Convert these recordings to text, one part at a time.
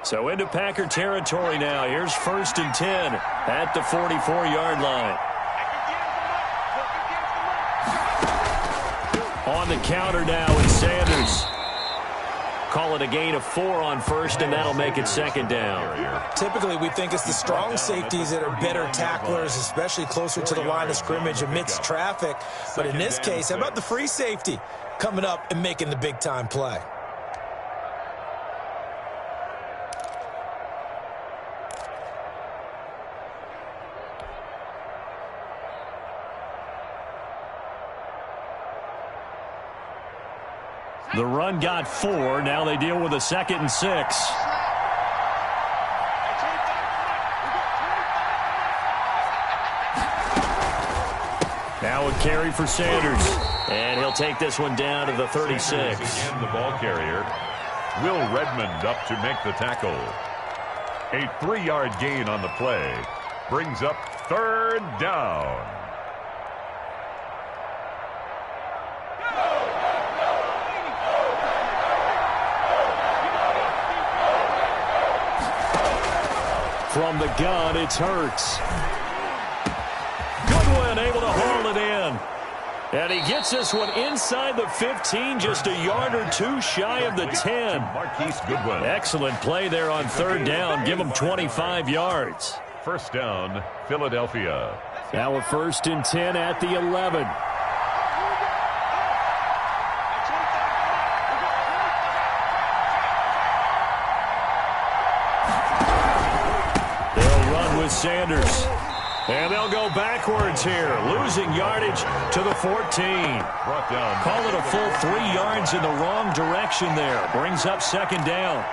So into Packer territory now. Here's 1st and 10 at the 44-yard line. On the counter now is Sanders. Call it a gain of 4 on 1st, and that'll make it 2nd down. Typically, we think it's the strong safeties that are better tacklers, especially closer to the line of scrimmage amidst traffic. But in this case, how about the free safety coming up and making the big-time play? The run got 4. Now they deal with a 2nd and 6. Now a carry for Sanders. And he'll take this one down to the 36. And the ball carrier, Will Redmond up to make the tackle. A 3-yard gain on the play. Brings up 3rd down. From the gun, it's Hurts. Goodwin able to haul it in. And he gets this one inside the 15, just a yard or 2 shy of the 10. Marquise Goodwin. Excellent play there on 3rd down. Give him 25 yards. 1st down, Philadelphia. Now a 1st and 10 at the 11. Sanders. And they'll go backwards here, losing yardage to the 14. Brought down. Call it a full 3 yards in the wrong direction there. Brings up 2nd down.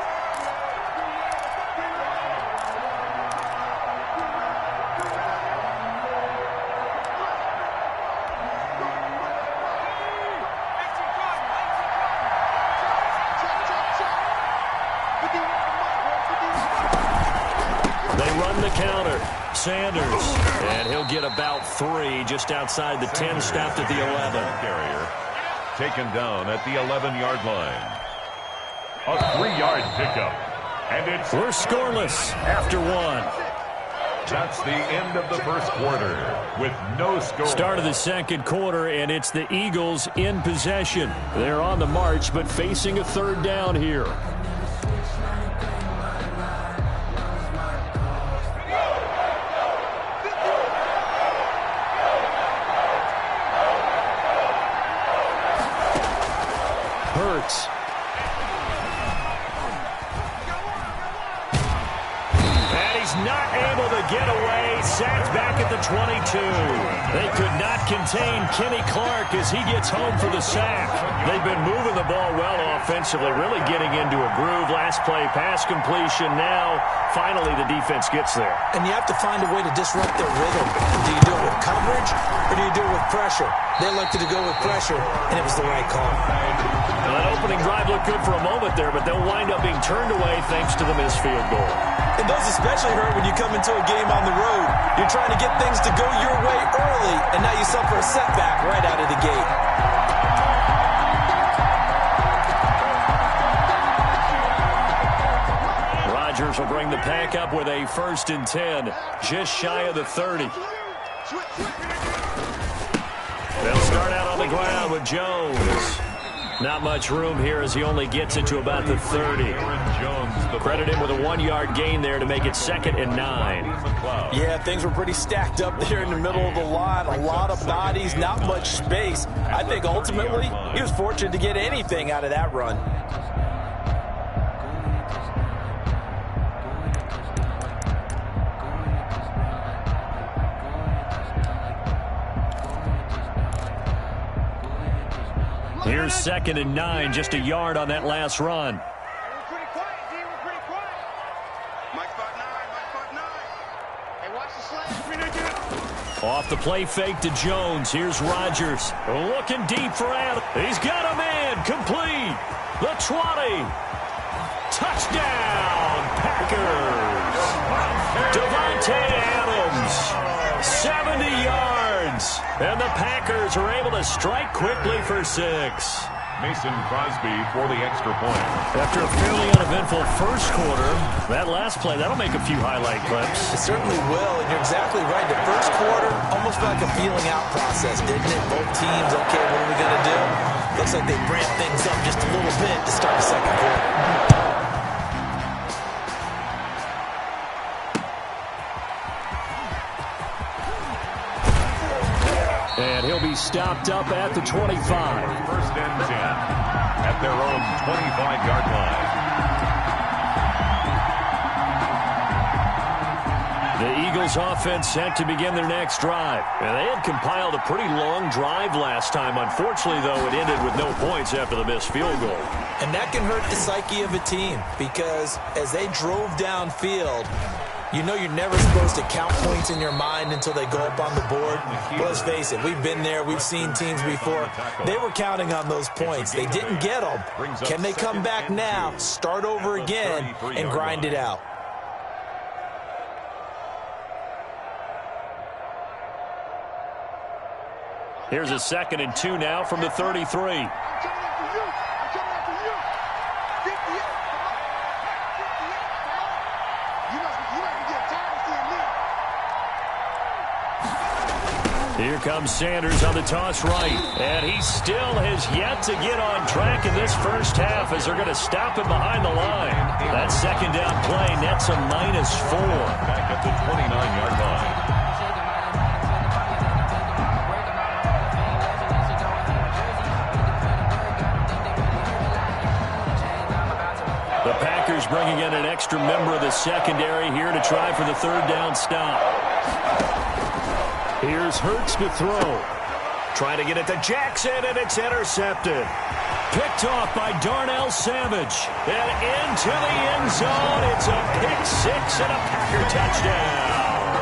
Sanders, and he'll get about 3 just outside the 10, stopped at the 11. Carrier taken down at the 11-yard line. A 3-yard pickup, and we're scoreless after 1. That's the end of the 1st quarter with no score. Start of the 2nd quarter, and it's the Eagles in possession. They're on the march, but facing a 3rd down here. Hurts. And he's not able to get away. Sacked back at the 22. They could not contain Kenny Clark as he gets home for the sack. They've been moving the ball well offensively, really getting into a groove. Last play, pass completion. Now, finally, the defense gets there. And you have to find a way to disrupt their rhythm. Do you do it with coverage, or do you do it with pressure? They elected to go with pressure, and it was the right call. Well, that opening drive looked good for a moment there, but they'll wind up being turned away thanks to the missed field goal. And those especially hurt when you come into a game on the road. You're trying to get things to go your way early, and now you suffer a setback right out of the gate. Rodgers will bring the pack up with a 1st and 10, just shy of the 30. They'll start out on the ground with Jones. Not much room here as he only gets it to about the 30. Credit him with a 1-yard gain there to make it 2nd and 9. Yeah, things were pretty stacked up there in the middle of the line. A lot of bodies, not much space. I think ultimately he was fortunate to get anything out of that run. Here's 2nd and 9, just a yard on that last run. Off the play fake to Jones. Here's Rodgers. Looking deep for Adams. He's got a man. Complete. The 20. Touchdown, Packers. Devontae Adams. 70 yards. And the Packers are able to strike quickly for 6. Mason Crosby for the extra point. After a fairly uneventful first quarter, that last play, that'll make a few highlight clips. It certainly will, and you're exactly right. The first quarter, almost like a feeling out process, didn't it? Both teams, okay, what are we going to do? Looks like they ramped things up just a little bit to start the second quarter. And he'll be stopped up at the 25. First and 10 at their own 25-yard line. The Eagles offense set to begin their next drive. And they had compiled a pretty long drive last time. Unfortunately, though, it ended with no points after the missed field goal. And that can hurt the psyche of a team because as they drove downfield, you know you're never supposed to count points in your mind until they go up on the board. But let's face it, we've been there. We've seen teams before. They were counting on those points. They didn't get them. Can they come back now, start over again, and grind it out? Here's a 2nd and 2 now from the 33. Here comes Sanders on the toss right. And he still has yet to get on track in this first half as they're going to stop him behind the line. That second down play nets a -4. Back at the 29-yard line. The Packers bringing in an extra member of the secondary here to try for the third down stop. Here's Hurts to throw. Trying to get it to Jackson, and it's intercepted. Picked off by Darnell Savage. And into the end zone. It's a pick six and a Packer touchdown.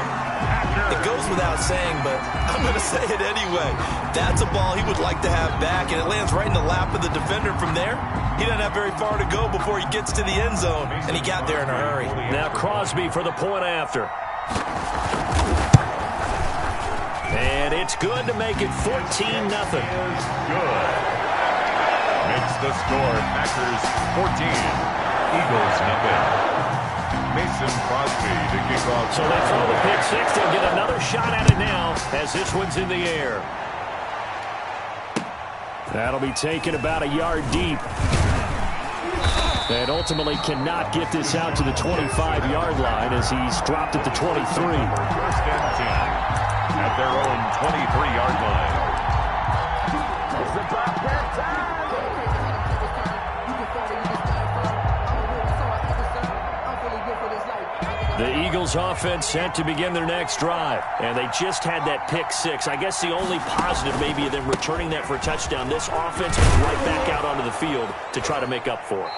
It goes without saying, but I'm going to say it anyway. That's a ball he would like to have back, and it lands right in the lap of the defender from there. He doesn't have very far to go before he gets to the end zone, and he got there in a hurry. Now Crosby for the point after. And it's good to make it 14-0. Good. Makes the score Packers 14, Eagles nothing. Mason Crosby to kick off. So they throw the pick six. They'll get another shot at it now as this one's in the air. That'll be taken about a yard deep. And ultimately cannot get this out to the 25-yard line as he's dropped at the 23. First and 10 at their own 23-yard line. The Eagles offense set to begin their next drive. And they just had that pick six. I guess the only positive maybe of them returning that for a touchdown. This offense is right back out onto the field to try to make up for it.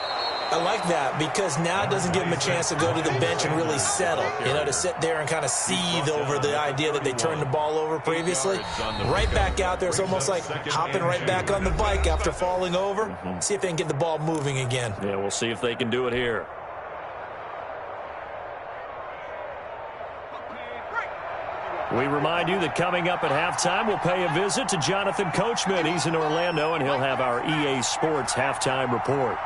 I like that because now it doesn't give them a chance to go to the bench and really settle. You know, to sit there and kind of seethe over the idea that they turned the ball over previously. Right back out there. It's almost like hopping right back on the bike after falling over. See if they can get the ball moving again. Yeah, we'll see if they can do it here. We remind you that coming up at halftime, we'll pay a visit to Jonathan Coachman. He's in Orlando, and he'll have our EA Sports halftime report.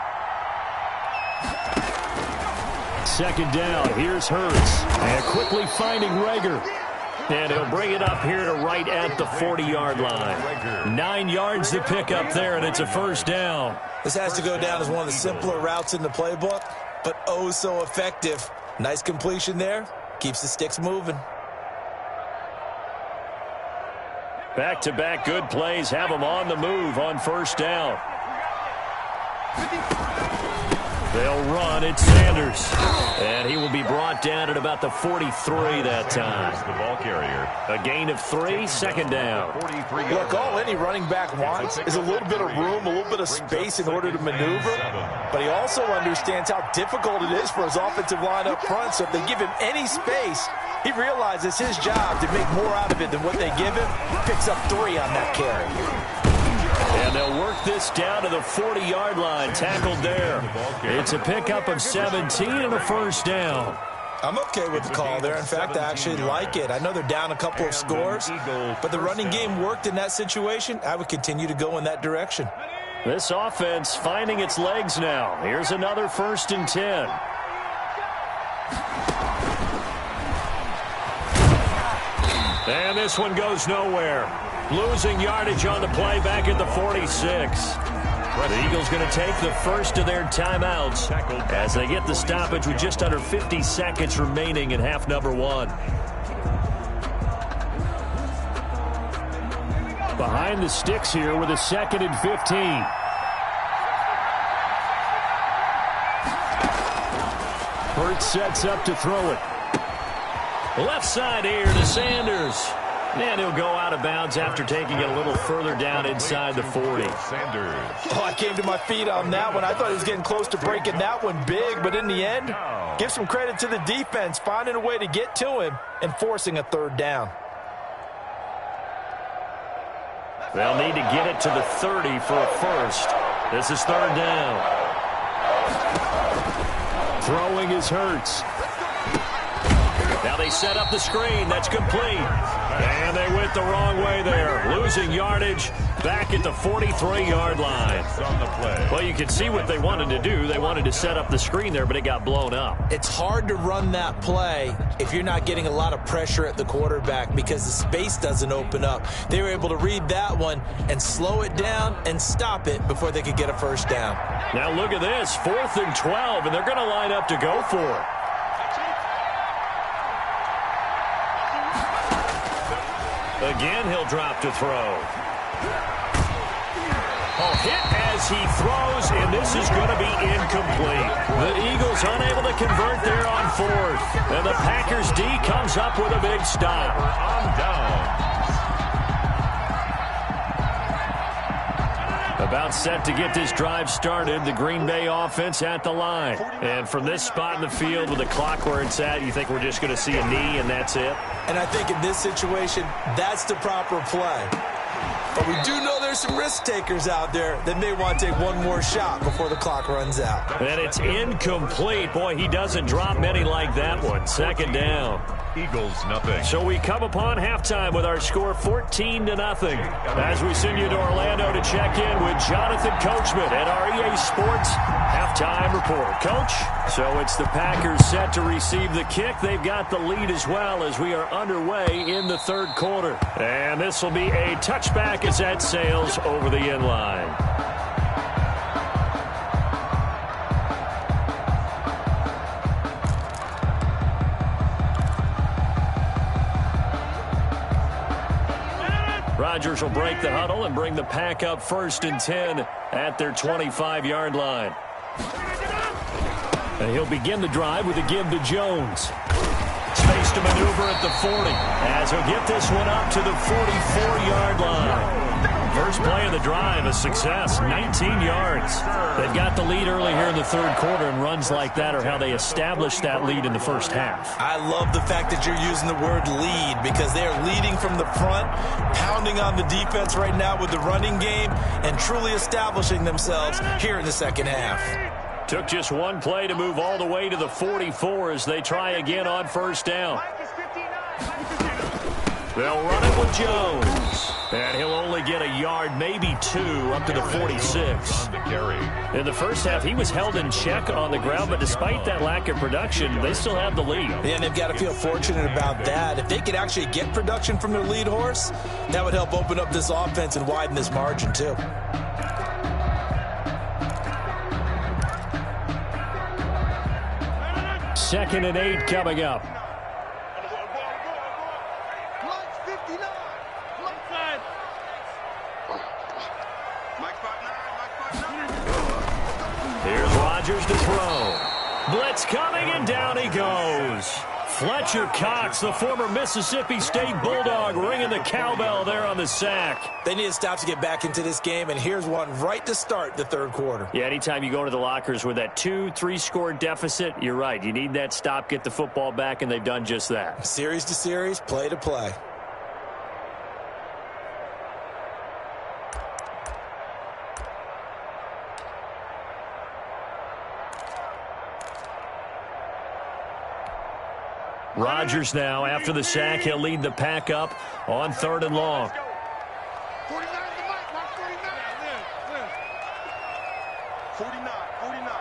Second down, here's Hurts. And quickly finding Rager. And he'll bring it up here to right at the 40-yard line. 9 yards to pick up there, and it's a first down. This has to go down as one of the simpler routes in the playbook, but oh so effective. Nice completion there. Keeps the sticks moving. Back-to-back good plays have them on the move on first down. They'll run. It's Sanders. And he will be brought down at about the 43 that time. The ball carrier. A gain of 3, second down. Look, all any running back wants is a little bit of room, a little bit of space in order to maneuver. But he also understands how difficult it is for his offensive line up front. So if they give him any space, he realizes his job to make more out of it than what they give him. Picks up 3 on that carry. And they'll work this down to the 40-yard line. Tackled there. It's a pickup of 17 and a first down. I'm okay with the call there. In fact, I actually like it. I know they're down a couple of scores, but the running game worked in that situation. I would continue to go in that direction. This offense finding its legs now. Here's another 1st and 10. And this one goes nowhere. Losing yardage on the play back at the 46. The Eagles going to take the first of their timeouts as they get the stoppage with just under 50 seconds remaining in half number 1. Behind the sticks here with a 2nd and 15. Hurts sets up to throw it. Left side here to Sanders. And he'll go out of bounds after taking it a little further down inside the 40. Sanders. Oh, I came to my feet on that one. I thought he was getting close to breaking that one big, but in the end, give some credit to the defense, finding a way to get to him and forcing a 3rd down. They'll need to get it to the 30 for a first. This is 3rd down. Throwing is Hurts. Now they set up the screen. That's complete. And they went the wrong way there. Losing yardage back at the 43-yard line. On the play. Well, you can see what they wanted to do. They wanted to set up the screen there, but it got blown up. It's hard to run that play if you're not getting a lot of pressure at the quarterback because the space doesn't open up. They were able to read that one and slow it down and stop it before they could get a 1st down. Now look at this. 4th and 12, and they're going to line up to go for it. Again, he'll drop to throw. Hit as he throws, and this is going to be incomplete. The Eagles unable to convert there on 4th. And the Packers D comes up with a big stop. On down. About set to get this drive started, the Green Bay offense at the line. And from this spot in the field with the clock where it's at, you think we're just going to see a knee and that's it? And I think in this situation, that's the proper play. But we do know there's some risk takers out there that may want to take one more shot before the clock runs out. And it's incomplete. Boy, he doesn't drop many like that one. 2nd down. Eagles, nothing. So we come upon halftime with our score 14-0. As we send you to Orlando to check in with Jonathan Coachman at our EA Sports Halftime Report. Coach, so it's the Packers set to receive the kick. They've got the lead as well as we are underway in the 3rd quarter. And this will be a touchback as that sails over the end line. Rodgers will break the huddle and bring the Pack up 1st and 10 at their 25-yard line. And he'll begin the drive with a give to Jones. Space to maneuver at the 40 as he'll get this one up to the 44-yard line. First play of the drive, a success, 19 yards. They've got the lead early here in the 3rd quarter, and runs like that are how they established that lead in the 1st half. I love the fact that you're using the word lead because they are leading from the front, pounding on the defense right now with the running game, and truly establishing themselves here in the 2nd half. Took just one play to move all the way to the 44 as they try again on 1st down. They'll run it with Jones. And he'll only get a yard, maybe 2, up to the 46. In the 1st half, he was held in check on the ground, but despite that lack of production, they still have the lead. And they've got to feel fortunate about that. If they could actually get production from their lead horse, that would help open up this offense and widen this margin, too. Second and 8 coming up. Here's Rodgers to throw. Blitz coming, and down he goes. Fletcher Cox, the former Mississippi State Bulldog, ringing the cowbell there on the sack. They need to stop to get back into this game, and here's one right to start the 3rd quarter. Yeah, anytime you go to the lockers with that 2-3 score deficit, you're right. You need that stop, get the football back, and they've done just that. Series to series, play to play. Rodgers now, after the sack, he'll lead the Pack up on 3rd and long. 49,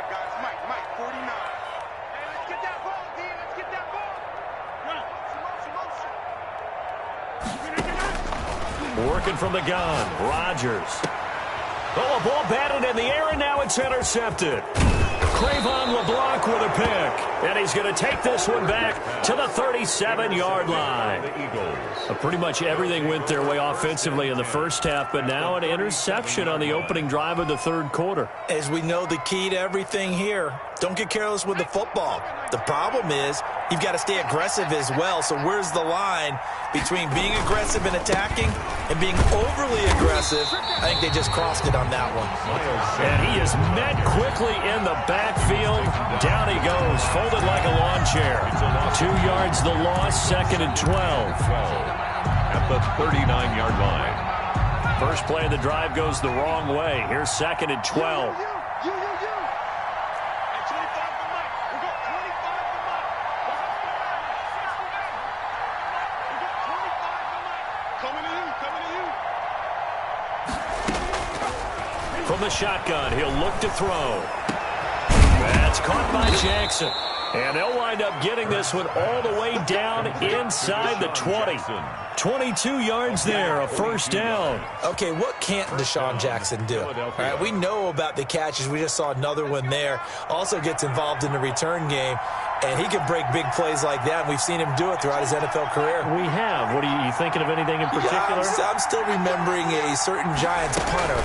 guys. Mike, 49. Hey, let's get that ball, D. Let's get that ball. Motion. Working from the gun. Rodgers. Oh, a ball batted in the air, and now it's intercepted. Cravon LeBlanc with a pick. And he's going to take this one back to the 37-yard line. Pretty much everything went their way offensively in the first half, but now an interception on the opening drive of the third quarter. As we know, the key to everything here, don't get careless with the football. The problem is you've got to stay aggressive as well. So where's the line between being aggressive and attacking and being overly aggressive? I think they just crossed it on that one. And he is met quickly in the backfield. Down he goes, folded like a lawn chair. 2 yards the loss, 2nd and 12. At the 39-yard line. First play of the drive goes the wrong way. Here's 2nd and 12. From the shotgun, he'll look to throw. That's caught by Jackson. And they'll wind up getting this one all the way down inside the 20. 22 yards there, a first down. Okay, what can't Deshaun Jackson do? All right, we know about the catches. We just saw another one there. Also gets involved in the return game, and he can break big plays like that. And we've seen him do it throughout his NFL career. We have. What are you thinking of anything in particular? Yeah, I'm still remembering a certain Giants punter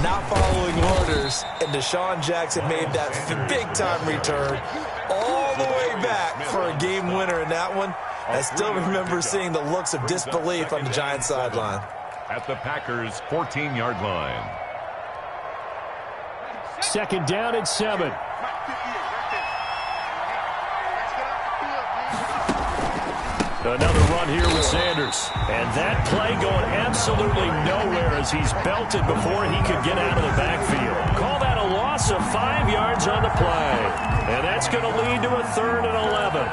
not following orders, and Deshaun Jackson made that big-time return all the way back for a game winner in that one. I still remember seeing the looks of disbelief on the Giants sideline. At the Packers' 14-yard line. 2nd down and 7. Another run here with Sanders. And that play going absolutely nowhere as he's belted before he could get out of the backfield. Call that a loss of 5 yards on the play. And that's going to lead to a 3rd and 11.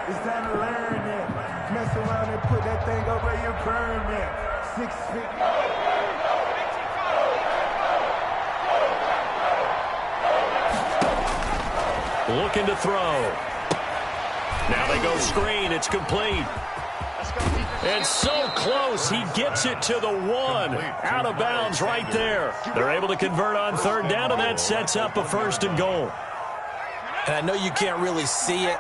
It's time to learn that. Mess around and put that thing over your permit. 6 feet. Looking to throw. Now they go screen. It's complete. And so close. He gets it to the 1. Out of bounds right there. They're able to convert on 3rd down, and that sets up a 1st and goal. And I know you can't really see it,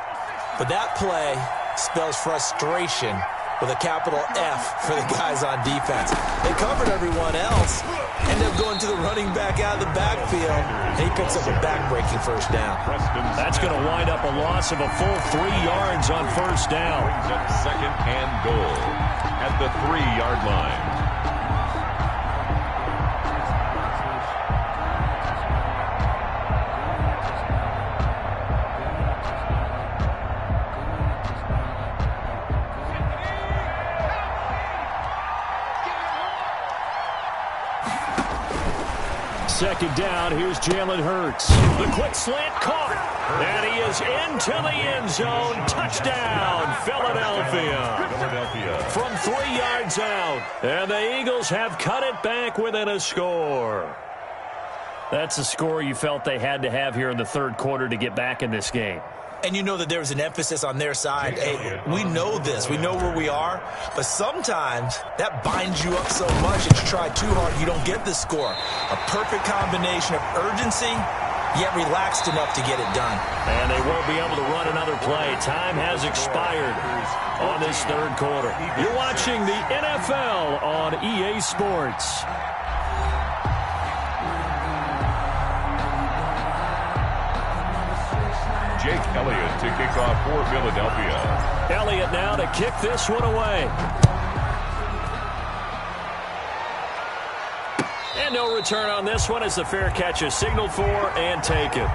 but that play spells frustration with a capital F for the guys on defense. They covered everyone else, end up going to the running back out of the backfield, and he picks up a back-breaking 1st down. That's going to wind up a loss of a full 3 yards on 1st down. Brings up 2nd and goal at the 3-yard line. Second down, here's Jalen Hurts. The quick slant caught, and he is into the end zone. Touchdown, Philadelphia. From 3 yards out, and the Eagles have cut it back within a score. That's a score you felt they had to have here in the third quarter to get back in this game. And you know that there was an emphasis on their side. Hey, we know this. We know where we are. But sometimes that binds you up so much that you try too hard, you don't get the score. A perfect combination of urgency, yet relaxed enough to get it done. And they won't be able to run another play. Time has expired on this third quarter. You're watching the NFL on EA Sports. Jake Elliott to kick off for Philadelphia. Elliott now to kick this one away. And no return on this one as the fair catch is signaled for and taken.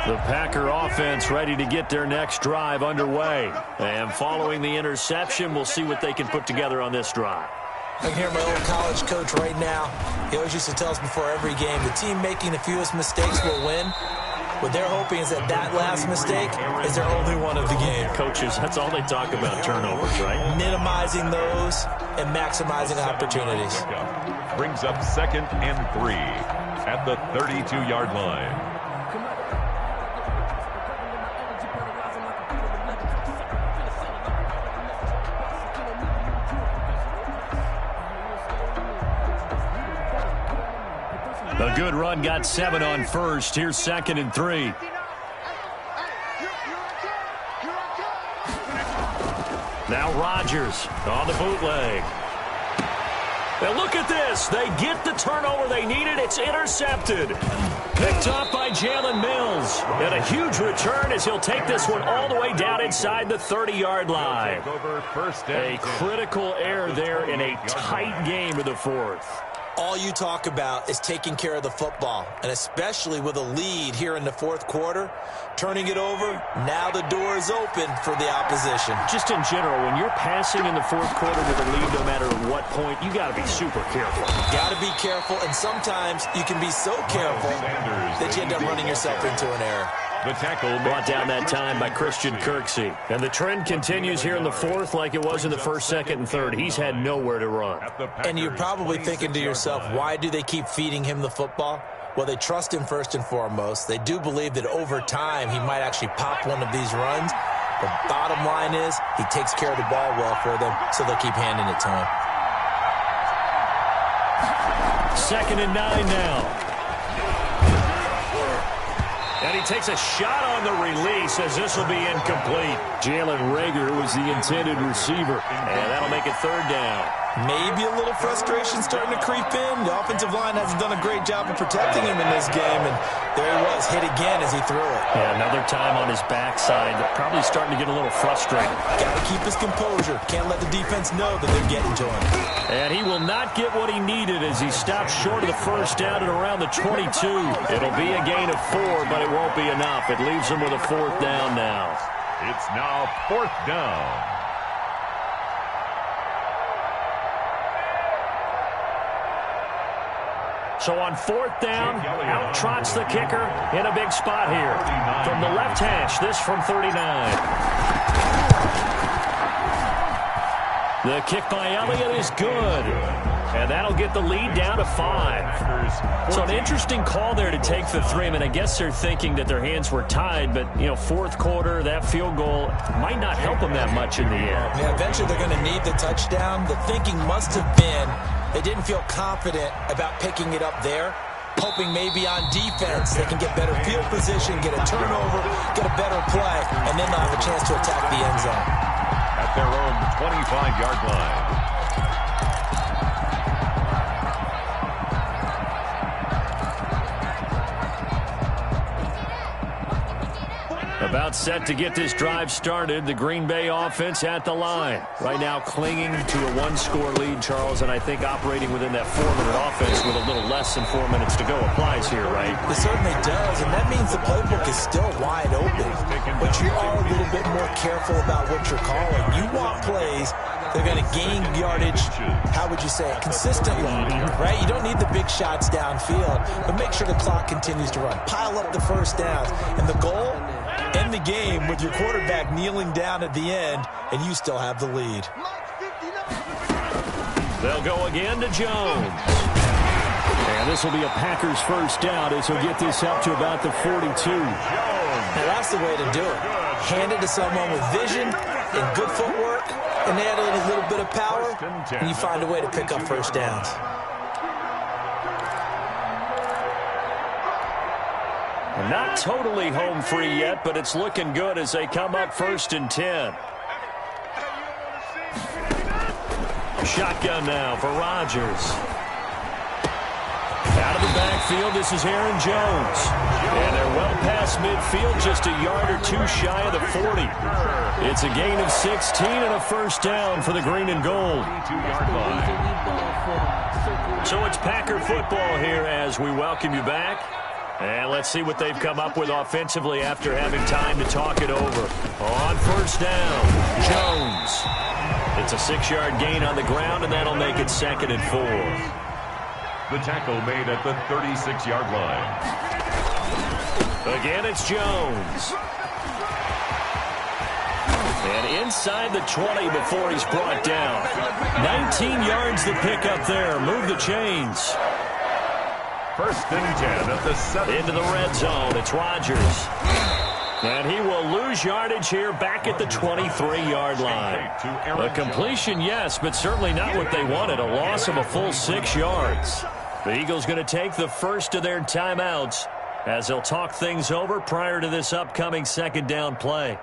The Packer offense ready to get their next drive underway. And following the interception, we'll see what they can put together on this drive. I can hear my old college coach right now. He always used to tell us before every game, the team making the fewest mistakes will win. What they're hoping is that last mistake is their only one of the game. Coaches, that's all they talk about, turnovers, right? Minimizing those and maximizing opportunities. Brings up 2nd and 3 at the 32-yard line. A good run got 7 on first. Here's 2nd and 3. Now Rodgers on the bootleg. And look at this. They get the turnover they needed. It's intercepted. Picked off by Jalen Mills. And a huge return as he'll take this one all the way down inside the 30-yard line. A critical error there in a tight game of the fourth. All you talk about is taking care of the football, and especially with a lead here in the fourth quarter, turning it over, now the door is open for the opposition. Just in general, when you're passing in the fourth quarter with a lead, no matter what point, you got to be super careful. Got to be careful, and sometimes you can be so careful that you end up running yourself into an error. The tackle brought down that time by Christian Kirksey. And the trend continues here in the fourth like it was in the first, second, and third. He's had nowhere to run. And you're probably thinking to yourself, why do they keep feeding him the football? Well, they trust him first and foremost. They do believe that over time he might actually pop one of these runs. The bottom line is he takes care of the ball well for them, so they'll keep handing it to him. 2nd and 9 now. And he takes a shot on the release as this will be incomplete. Jalen Reagor was the intended receiver. And that'll make it 3rd down. Maybe a little frustration starting to creep in. The offensive line hasn't done a great job of protecting him in this game. And there he was, hit again as he threw it. Yeah, another time on his backside. Probably starting to get a little frustrated. Got to keep his composure. Can't let the defense know that they're getting to him. And he will not get what he needed as he stops short of the first down at around the 22. It'll be a gain of 4, but it won't be enough. It leaves him with a 4th down now. It's now 4th down. So on 4th down, out trots the kicker in a big spot here. From the left hash, this from 39. The kick by Elliott is good. And that'll get the lead down to 5. So an interesting call there to take the 3. I mean, I guess they're thinking that their hands were tied, but, you know, fourth quarter, that field goal might not help them that much in the end. Yeah, eventually they're going to need the touchdown. The thinking must have been they didn't feel confident about picking it up there, hoping maybe on defense they can get better field position, get a turnover, get a better play, and then they'll have a chance to attack the end zone. At their own 25-yard line. About set to get this drive started. The Green Bay offense at the line. Right now clinging to a 1-score lead, Charles, and I think operating within that 4-minute offense with a little less than 4 minutes to go applies here, right? It certainly does, and that means the playbook is still wide open. But you are a little bit more careful about what you're calling. You want plays they're going to gain yardage, how would you say it, consistently, right? You don't need the big shots downfield, but make sure the clock continues to run. Pile up the first downs. And the goal, end the game with your quarterback kneeling down at the end, and you still have the lead. They'll go again to Jones. And this will be a Packers first down as he'll get this up to about the 42. Now that's the way to do it. Hand it to someone with vision and good footwork, and add in a little bit of power, and you find a way to pick up first downs. Not totally home free yet, but it's looking good as they come up 1st and 10. Shotgun now for Rodgers. Out of the backfield, this is Aaron Jones. And they're well past midfield, just a yard or two shy of the 40. It's a gain of 16 and a first down for the green and gold. So it's Packer football here as we welcome you back. And let's see what they've come up with offensively after having time to talk it over. On first down, Jones. It's a 6-yard gain on the ground, and that'll make it 2nd and 4. The tackle made at the 36-yard line. Again, it's Jones. And inside the 20 before he's brought down. 19 yards to pick up there. Move the chains. 1st and 10 at the 7. Into the red zone. It's Rodgers. And he will lose yardage here back at the 23-yard line. A completion, yes, but certainly not what they wanted. A loss of a full 6 yards. The Eagles going to take the first of their timeouts as they'll talk things over prior to this upcoming 2nd down play.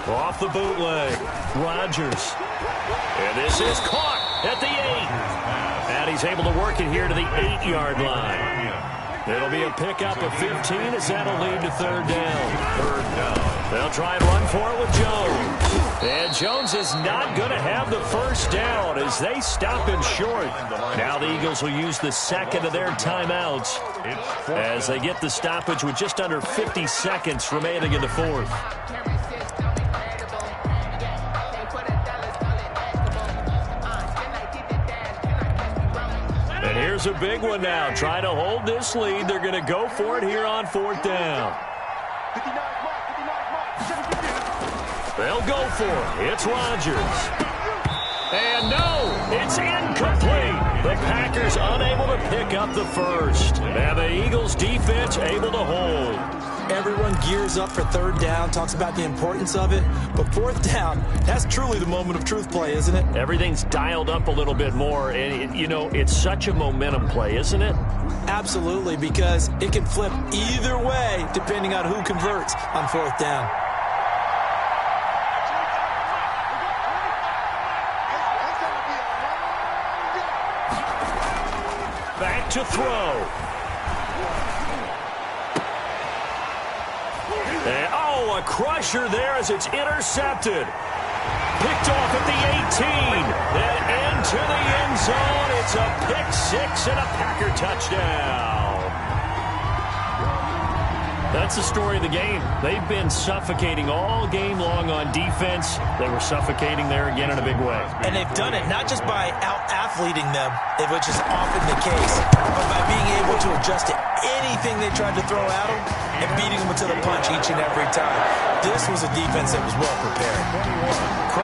Off the bootleg, Rodgers. And this is caught at the 8. And he's able to work it here to the 8-yard line. It'll be a pickup of 15 as that'll lead to 3rd down. 3rd down. They'll try and run for it with Jones. And Jones is not going to have the 1st down as they stop him short. Now the Eagles will use the 2nd of their timeouts as they get the stoppage with just under 50 seconds remaining in the 4th. And here's a big one now. Trying to hold this lead. They're going to go for it here on 4th down. They'll go for it. It's Rodgers. And no, it's incomplete. The Packers unable to pick up the first. Now the Eagles defense able to hold. Everyone gears up for 3rd down, talks about the importance of it. But 4th down, that's truly the moment of truth play, isn't it? Everything's dialed up a little bit more. And, you know, it's such a momentum play, isn't it? Absolutely, because it can flip either way depending on who converts on 4th down. Back to throw. And, oh, a crusher there as it's intercepted. Picked off at the 18. Then into the end zone. It's a pick 6 and a Packer touchdown. That's the story of the game. They've been suffocating all game long on defense. They were suffocating there again in a big way. And they've done it not just by out-athleting them, which is often the case, but by being able to adjust to anything they tried to throw at them and beating them to the punch each and every time. This was a defense that was well prepared.